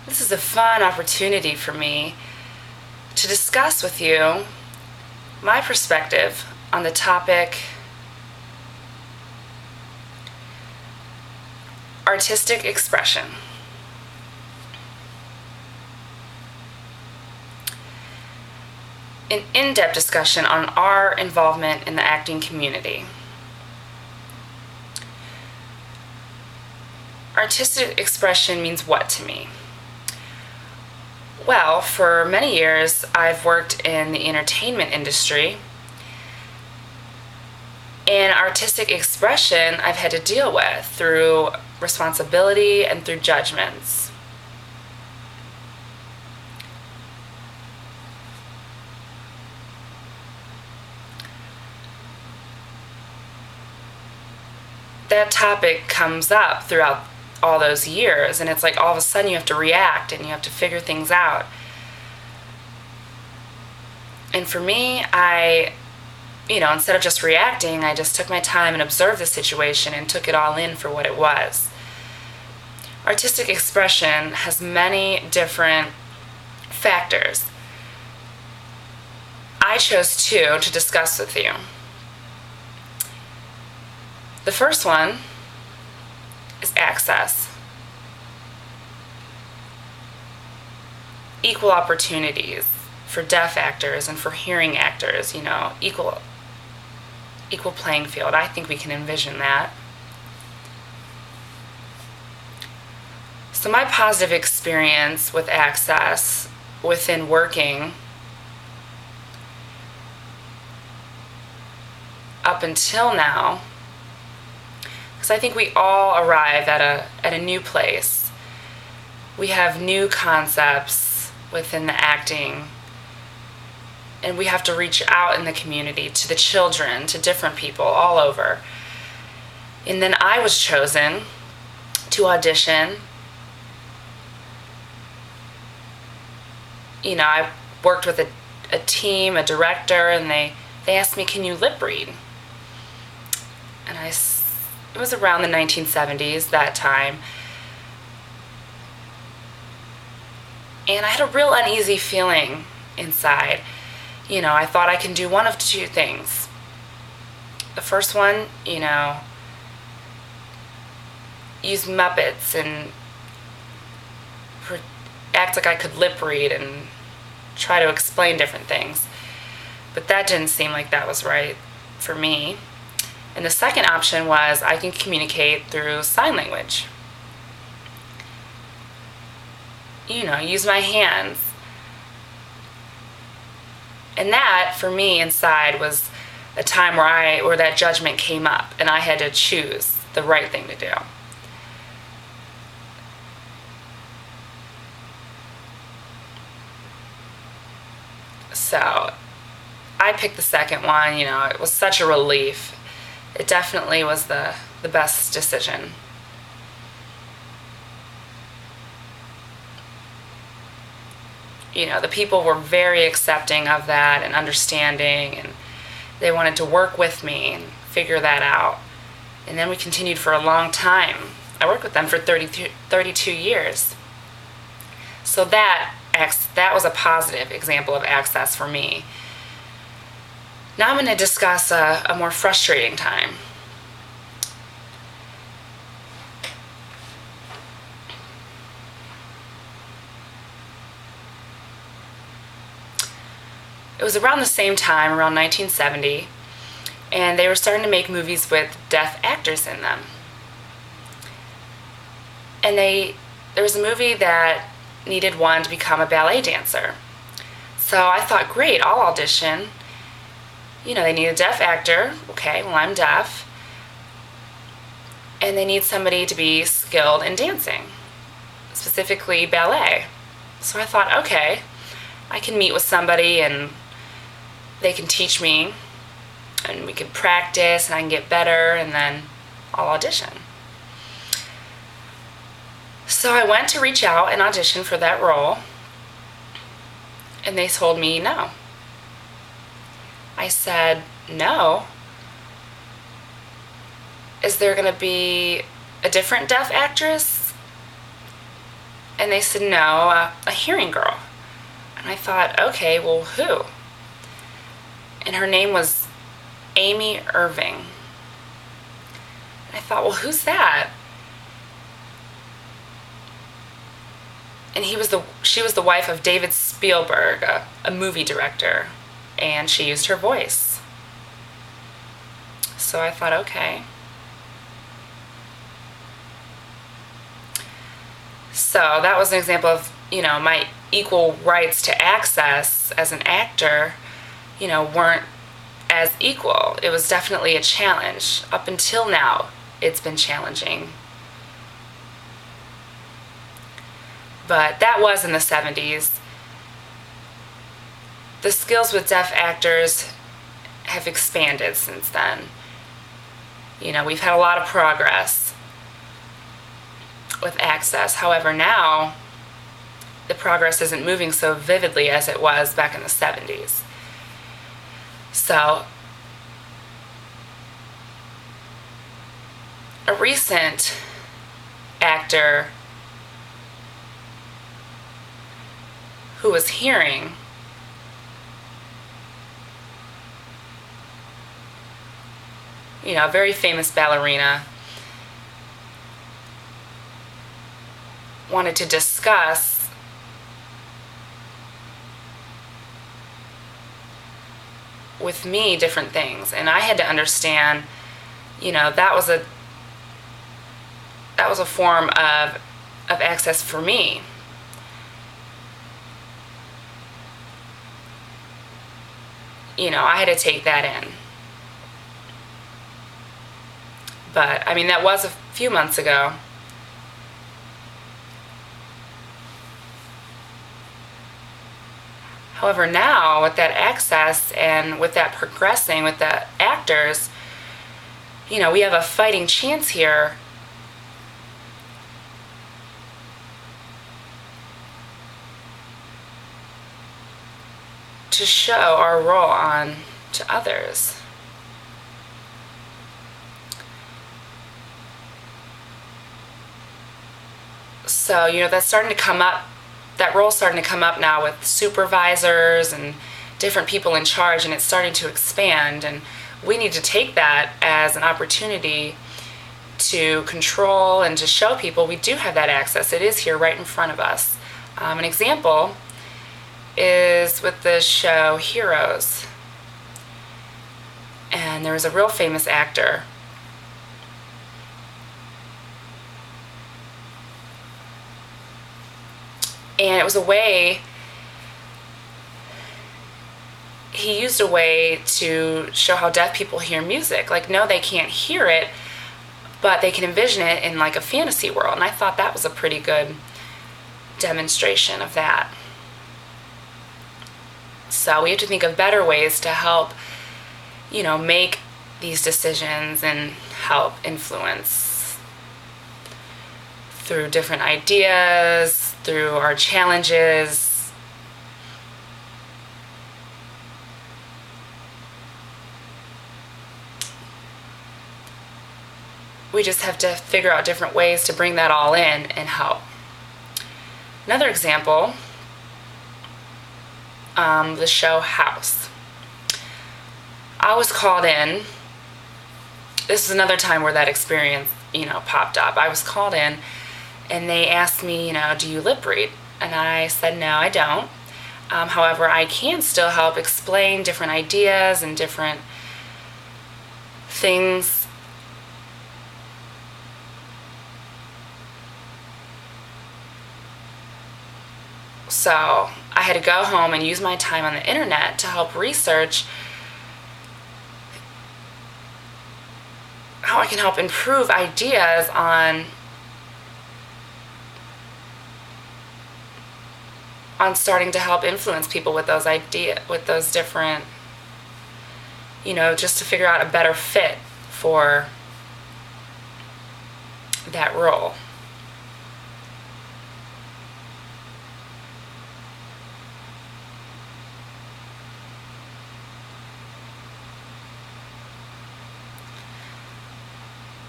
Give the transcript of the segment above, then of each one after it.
This is a fun opportunity for me to discuss with you my perspective on the topic artistic expression. An in-depth discussion on our involvement in the acting community. Artistic expression means what to me? Well, for many years, I've worked in the entertainment industry, and artistic expression I've had to deal with through responsibility and through judgments. That topic comes up throughout all those years, and it's like all of a sudden you have to react and you have to figure things out. And for me, instead of just reacting, I just took my time and observed the situation and took it all in for what it was. Artistic expression has many different factors. I chose two to discuss with you. The first one is access. Equal opportunities for deaf actors and for hearing actors, equal playing field. I think we can envision that. So my positive experience with access within working up until now, because I think we all arrive at a new place. We have new concepts within the acting, and we have to reach out in the community to the children, to different people all over. And then I was chosen to audition. I worked with a team, a director, and they asked me, can you lip read? And it was around the 1970s, that time. And I had a real uneasy feeling inside. I thought I can do one of two things. The first one, use Muppets and act like I could lip read and try to explain different things. But that didn't seem like that was right for me. And the second option was I can communicate through sign language. Use my hands. And that, for me, inside was a time where that judgment came up, and I had to choose the right thing to do. So I picked the second one. It was such a relief. It definitely was the best decision. The people were very accepting of that and understanding, and they wanted to work with me and figure that out. And then we continued for a long time. I worked with them for 32 years. So that was a positive example of access for me. Now I'm going to discuss a more frustrating time. It was around the same time, around 1970, and they were starting to make movies with deaf actors in them. And there was a movie that needed one to become a ballet dancer. So I thought, great, I'll audition. They need a deaf actor. Okay, well, I'm deaf. And they need somebody to be skilled in dancing, specifically ballet. So I thought, okay, I can meet with somebody and they can teach me, and we can practice, and I can get better, and then I'll audition. So I went to reach out and audition for that role, and they told me no. I said, no? Is there going to be a different deaf actress? And they said, no, a hearing girl. And I thought, okay, well, who? And her name was Amy Irving. And I thought, well, who's that? And she was the wife of David Spielberg, a movie director, and she used her voice. So I thought, okay. So that was an example of, my equal rights to access as an actor, weren't as equal. It was definitely a challenge. Up until now, it's been challenging. But that was in the 70s. The skills with deaf actors have expanded since then. We've had a lot of progress with access. However, now the progress isn't moving so vividly as it was back in the 70s. So, a recent actor who was hearing a very famous ballerina wanted to discuss with me different things, and I had to understand that was a form of access for me. I had to take that in. But, that was a few months ago. However, now, with that access and with that progressing with the actors, we have a fighting chance here to show our role on to others. So, that's starting to come up, that role's starting to come up now with supervisors and different people in charge, and it's starting to expand, and we need to take that as an opportunity to control and to show people we do have that access. It is here right in front of us. An example is with the show Heroes. And there was a real famous actor and it was he used a way to show how deaf people hear music. Like, no, they can't hear it, but they can envision it in like a fantasy world. And I thought that was a pretty good demonstration of that. So we have to think of better ways to help, make these decisions and help influence through different ideas, through our challenges. We just have to figure out different ways to bring that all in and help. Another example, the show House. I was called in. This is another time where that experience, popped up. I was called in and they asked me, do you lip read? And I said, no, I don't. However, I can still help explain different ideas and different things. So I had to go home and use my time on the internet to help research how I can help improve ideas on starting to help influence people with those different, just to figure out a better fit for that role.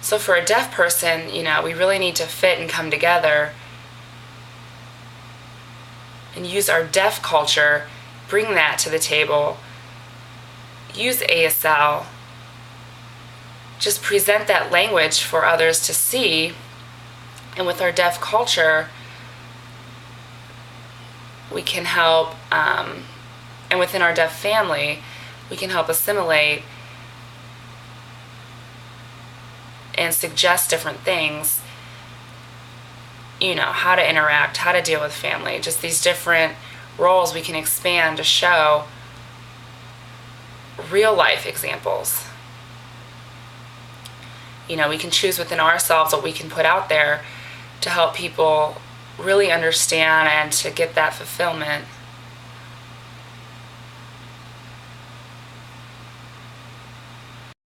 So for a deaf person, we really need to fit and come together and use our deaf culture, bring that to the table, use ASL, just present that language for others to see. And with our deaf culture, we can help, and within our deaf family, we can help assimilate and suggest different things, how to interact, how to deal with family, just these different roles we can expand to show real life examples. We can choose within ourselves what we can put out there to help people really understand and to get that fulfillment